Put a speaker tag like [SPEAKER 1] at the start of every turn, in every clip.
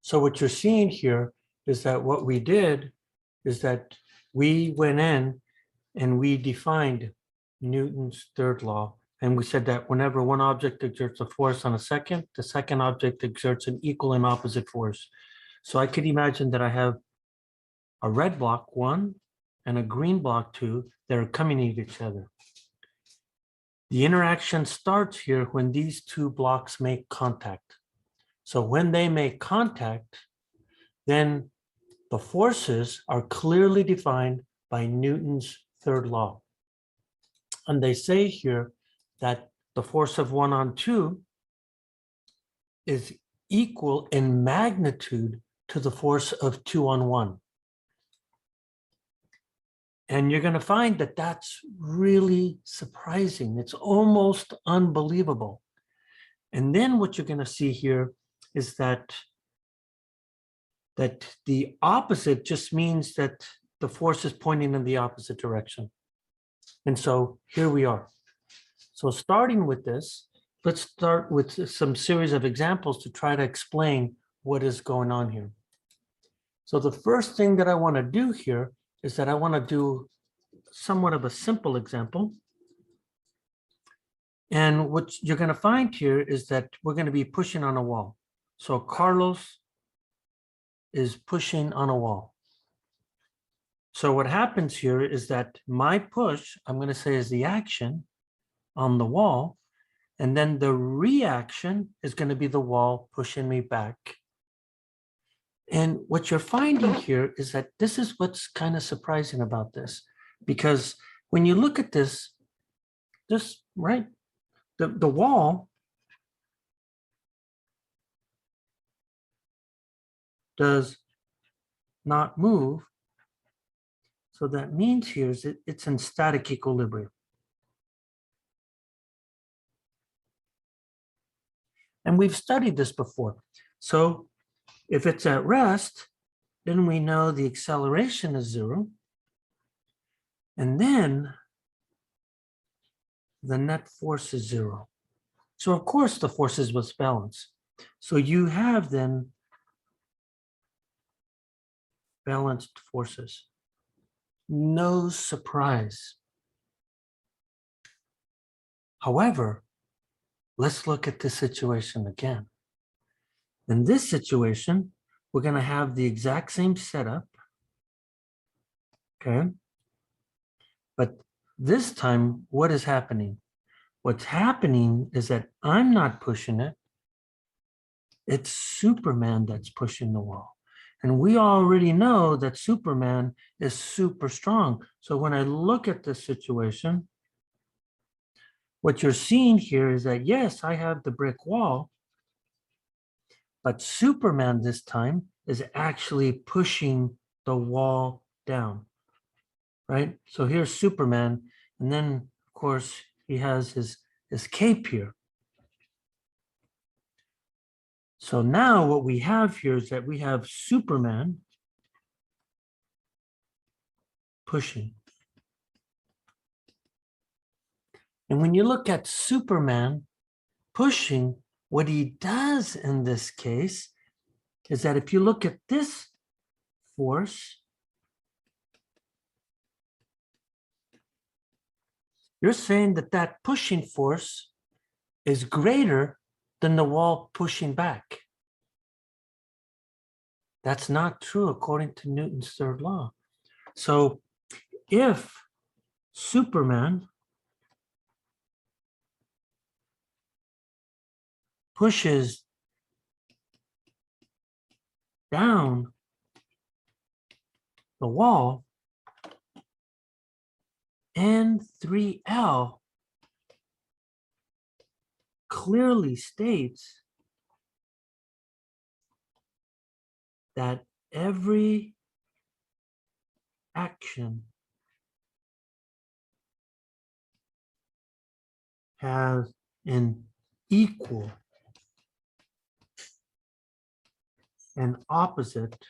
[SPEAKER 1] So what you're seeing here is that what we did is that we went in and we defined Newton's third law. And we said that whenever one object exerts a force on a second, the second object exerts an equal and opposite force. So I could imagine that I have a red block 1 and a green block 2 that are coming at each other. The interaction starts here when these two blocks make contact. So when they make contact, then the forces are clearly defined by Newton's third law. And they say here that the force of 1 on 2 is equal in magnitude to the force of 2 on 1. And you're going to find that that's really surprising. It's almost unbelievable. And then what you're going to see here is that the opposite just means that the force is pointing in the opposite direction. And so here we are. So starting with this, let's start with some series of examples to try to explain what is going on here. So the first thing that I want to do here is that I want to do somewhat of a simple example. And what you're going to find here is that we're going to be pushing on a wall. So Carlos is pushing on a wall. So what happens here is that my push, I'm going to say, is the action on the wall. And then the reaction is going to be the wall pushing me back. And what you're finding here is that this is what's kind of surprising about this. Because when you look at this, right, the wall does not move. So that means here is it's in static equilibrium. And we've studied this before. So if it's at rest, then we know the acceleration is 0. And then the net force is 0. So of course the forces must balance. So you have then balanced forces. No surprise. However, let's look at this situation again. In this situation, we're going to have the exact same setup. Okay. But this time, what is happening? What's happening is that I'm not pushing it. It's Superman that's pushing the wall. And we already know that Superman is super strong. So when I look at this situation, what you're seeing here is that, yes, I have the brick wall, but Superman this time is actually pushing the wall down, right? So here's Superman, and then, of course, he has his cape here. So now what we have here is that we have Superman pushing. And when you look at Superman pushing, what he does in this case is that if you look at this force, you're saying that that pushing force is greater than the wall pushing back. That's not true according to Newton's third law. So if Superman pushes down the wall, N3L clearly states that every action has an equal and opposite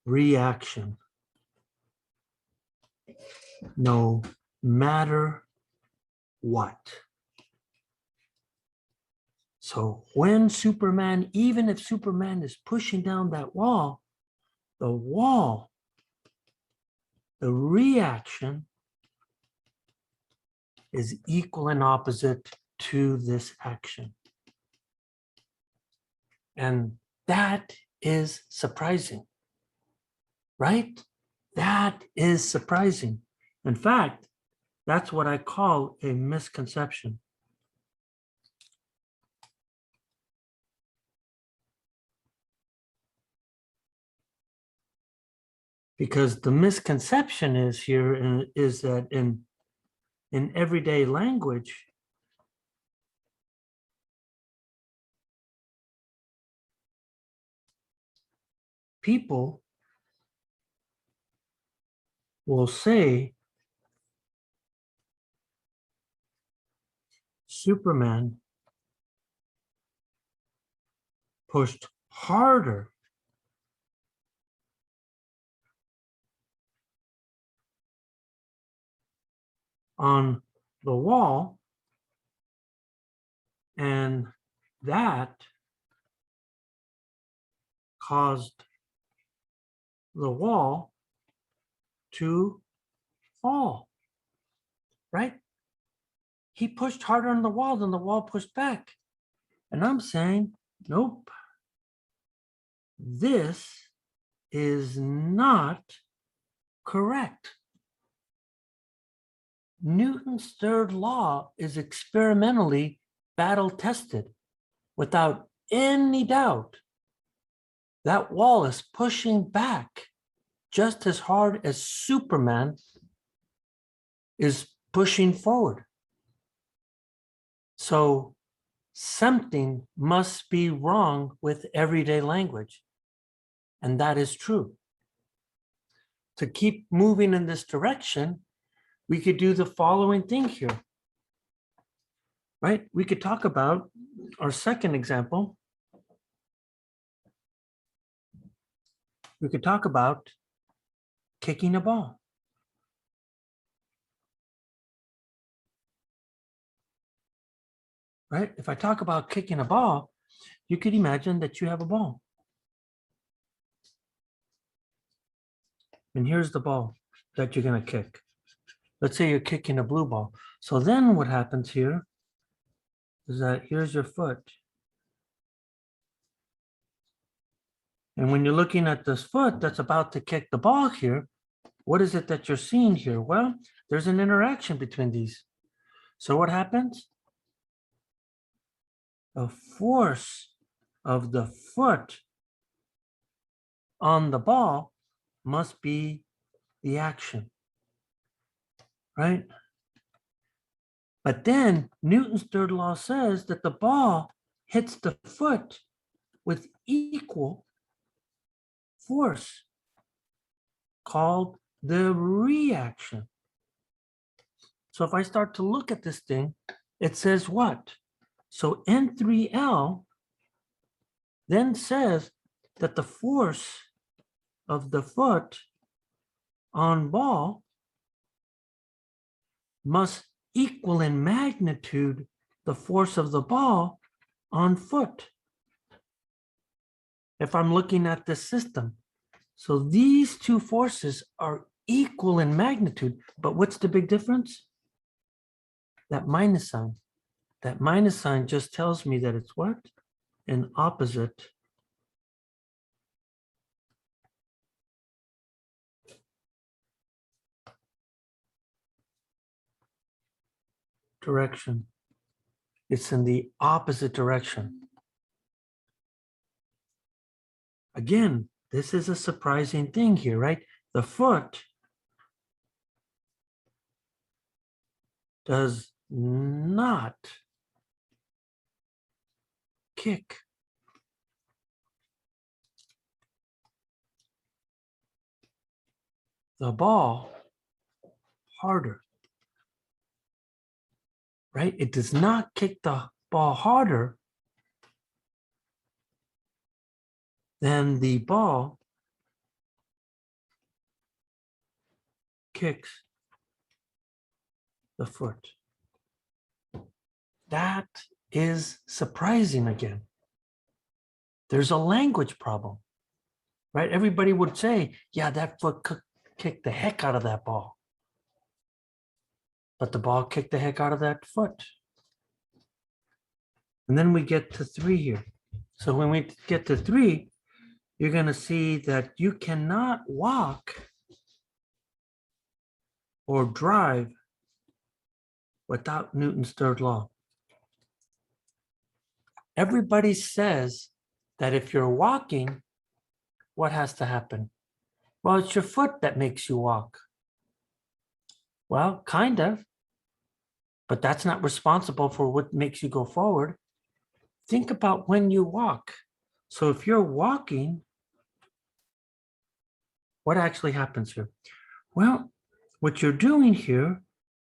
[SPEAKER 1] reaction, no matter what. So when Superman, even if Superman is pushing down that wall, the wall, the reaction is equal and opposite to this action. And that is surprising, right? That is surprising. In fact, that's what I call a misconception. Because the misconception is here is that in everyday language, people will say Superman pushed harder on the wall, and that caused the wall to fall, right? He pushed harder on the wall than the wall pushed back. And I'm saying, nope, this is not correct. Newton's third law is experimentally battle tested without any doubt. That wall is pushing back just as hard as Superman is pushing forward. So something must be wrong with everyday language. And that is true. To keep moving in this direction, we could do the following thing here, right? We could talk about our second example. We could talk about kicking a ball. Right? If I talk about kicking a ball, you could imagine that you have a ball. And here's the ball that you're going to kick. Let's say you're kicking a blue ball. So then what happens here is that here's your foot. And when you're looking at this foot that's about to kick the ball here, what is it that you're seeing here? Well, there's an interaction between these. So what happens? The force of the foot on the ball must be the action, right? But then Newton's third law says that the ball hits the foot with equal force, called the reaction. So if I start to look at this thing, it says what? So N3L then says that the force of the foot on ball must equal in magnitude the force of the ball on foot. If I'm looking at this system. So these two forces are equal in magnitude, but what's the big difference? That minus sign. That minus sign just tells me that it's what? An opposite direction. It's in the opposite direction. Again, this is a surprising thing here, right? The foot does not kick the ball harder, right? It does not kick the ball harder than the ball kicks the foot. That is surprising again. There's a language problem, right? Everybody would say, yeah, that foot kicked the heck out of that ball. But the ball kicked the heck out of that foot. And then we get to 3 here. So when we get to 3, you're going to see that you cannot walk or drive without Newton's third law. Everybody says that if you're walking, what has to happen? Well, it's your foot that makes you walk. Well, kind of, but that's not responsible for what makes you go forward. Think about when you walk. So if you're walking, what actually happens here? Well, what you're doing here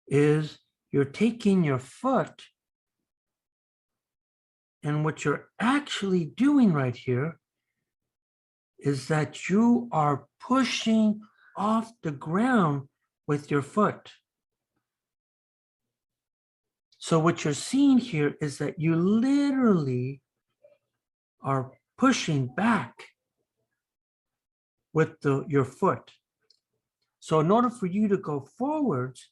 [SPEAKER 1] is you're taking your foot, and what you're actually doing right here is that you are pushing off the ground with your foot. So what you're seeing here is that you literally are pushing back with your foot. So in order for you to go forwards,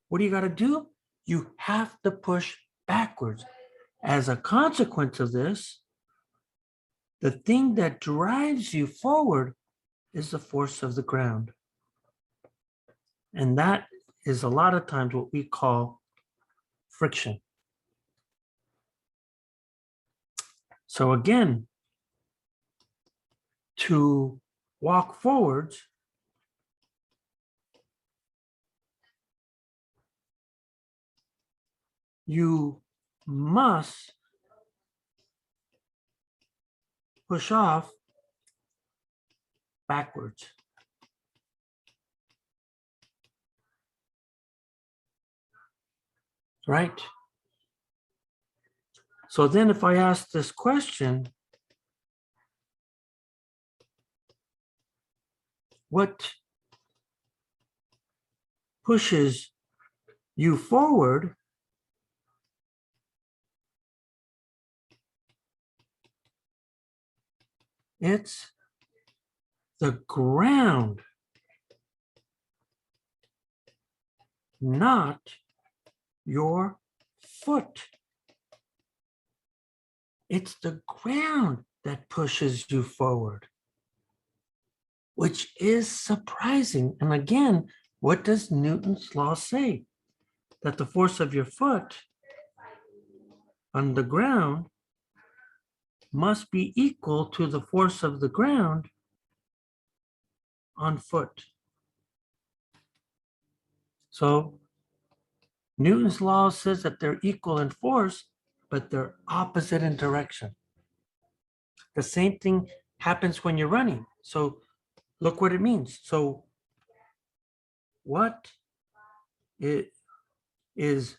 [SPEAKER 1] what do you got to do? You have to push backwards. As a consequence of this, the thing that drives you forward is the force of the ground. And that is a lot of times what we call friction. So again, to walk forwards, you must push off backwards. Right? So then if I ask this question, what pushes you forward? It's the ground, not your foot. It's the ground that pushes you forward, which is surprising. And again, what does Newton's law say? That the force of your foot on the ground must be equal to the force of the ground on foot. So Newton's law says that they're equal in force, but they're opposite in direction. The same thing happens when you're running. So look what it means. So what it is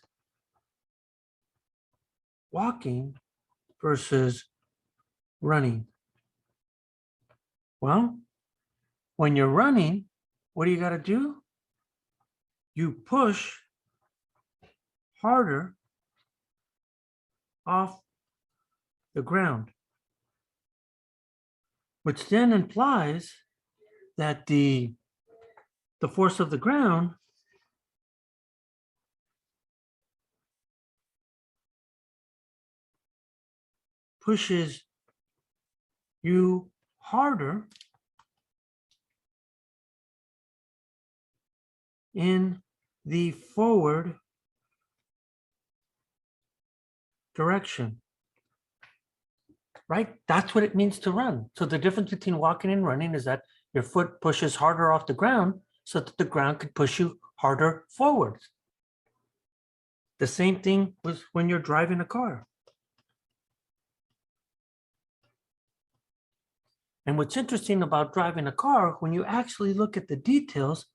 [SPEAKER 1] walking versus running? Well, when you're running, what do you got to do? You push harder off the ground, which then implies that the force of the ground pushes you harder in the forward direction, right? That's what it means to run. So the difference between walking and running is that your foot pushes harder off the ground so that the ground could push you harder forwards. The same thing was when you're driving a car. And what's interesting about driving a car, when you actually look at the details,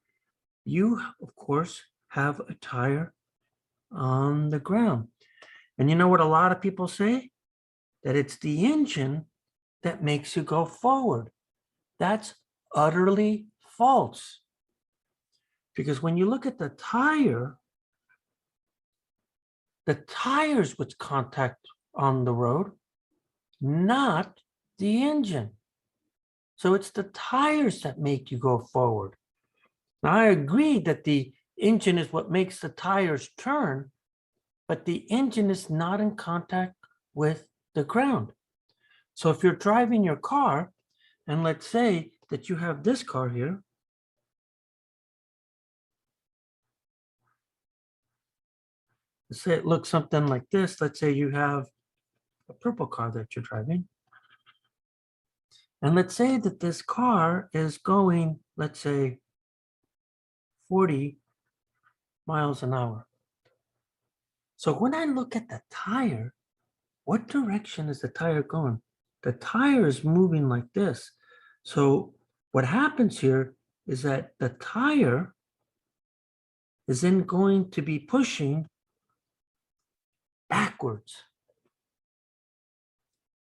[SPEAKER 1] you, of course, have a tire on the ground. And you know what a lot of people say? That it's the engine that makes you go forward. That's utterly false. Because when you look at the tire, the tires which contact on the road, not the engine. So it's the tires that make you go forward. Now, I agree that the engine is what makes the tires turn, but the engine is not in contact with the ground. So if you're driving your car, and let's say that you have this car here, let's say it looks something like this. Let's say you have a purple car that you're driving. And let's say that this car is going, let's say, 40 miles an hour. So when I look at the tire, what direction is the tire going? The tire is moving like this. So what happens here is that the tire is then going to be pushing backwards.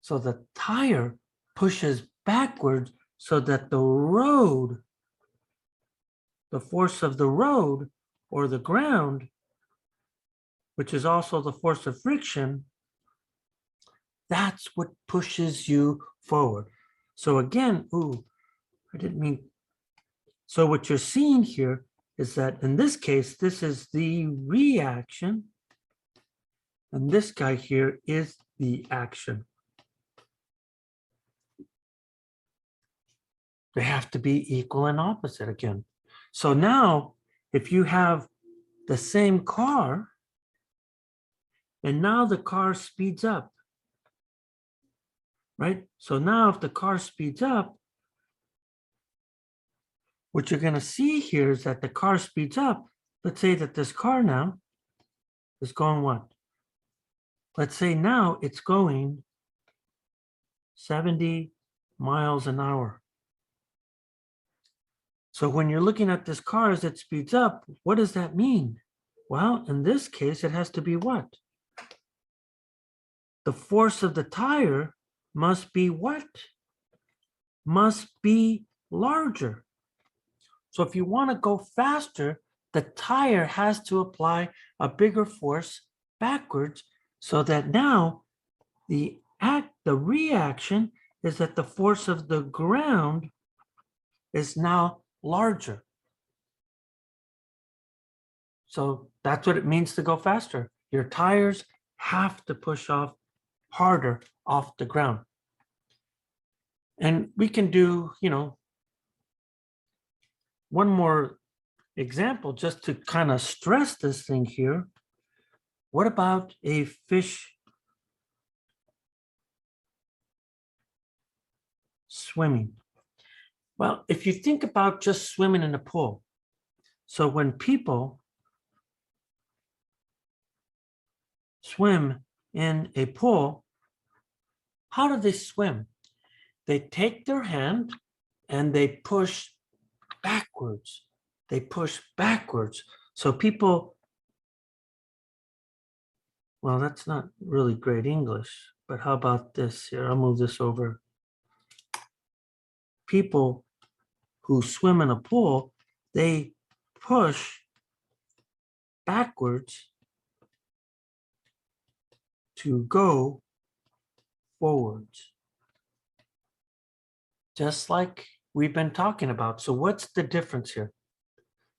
[SPEAKER 1] So the tire pushes backwards so that the road, the force of the road or the ground, which is also the force of friction, that's what pushes you forward. So again, I didn't mean. So what you're seeing here is that in this case, this is the reaction, and this guy here is the action. They have to be equal and opposite again. So now, if you have the same car, and now the car speeds up, right? So now if the car speeds up, what you're going to see here is that the car speeds up. Let's say that this car now is going what? Let's say now it's going 70 miles an hour. So when you're looking at this car as it speeds up, what does that mean? Well, in this case, it has to be what? The force of the tire must be what? Must be larger. So if you want to go faster, the tire has to apply a bigger force backwards so that now the reaction is that the force of the ground is now larger. So that's what it means to go faster. Your tires have to push off harder off the ground. And we can do, one more example just to kind of stress this thing here. What about a fish swimming? Well, if you think about just swimming in a pool, so when people swim in a pool, how do they swim? They take their hand and they push backwards. They push backwards. So people, well, that's not really great English, but how about this here? I'll move this over. People who swim in a pool, they push backwards to go forwards. Just like we've been talking about. So what's the difference here?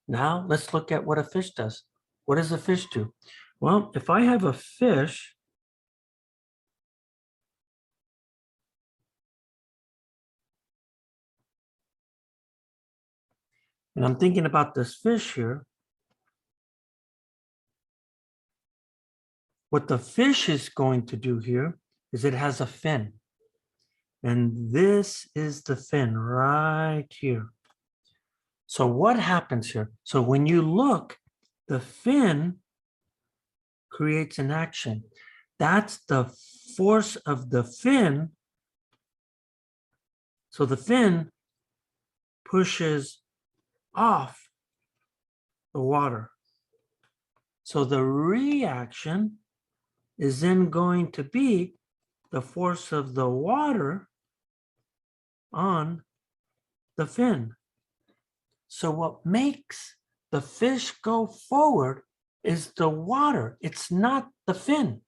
[SPEAKER 1] Now let's look at what a fish does. What does a fish do? Well, if I have a fish, and I'm thinking about this fish here, what the fish is going to do here is it has a fin. And this is the fin right here. So what happens here? So when you look, the fin creates an action. That's the force of the fin. So the fin pushes off the water. So the reaction is then going to be the force of the water on the fin. So what makes the fish go forward is the water. It's not the fin.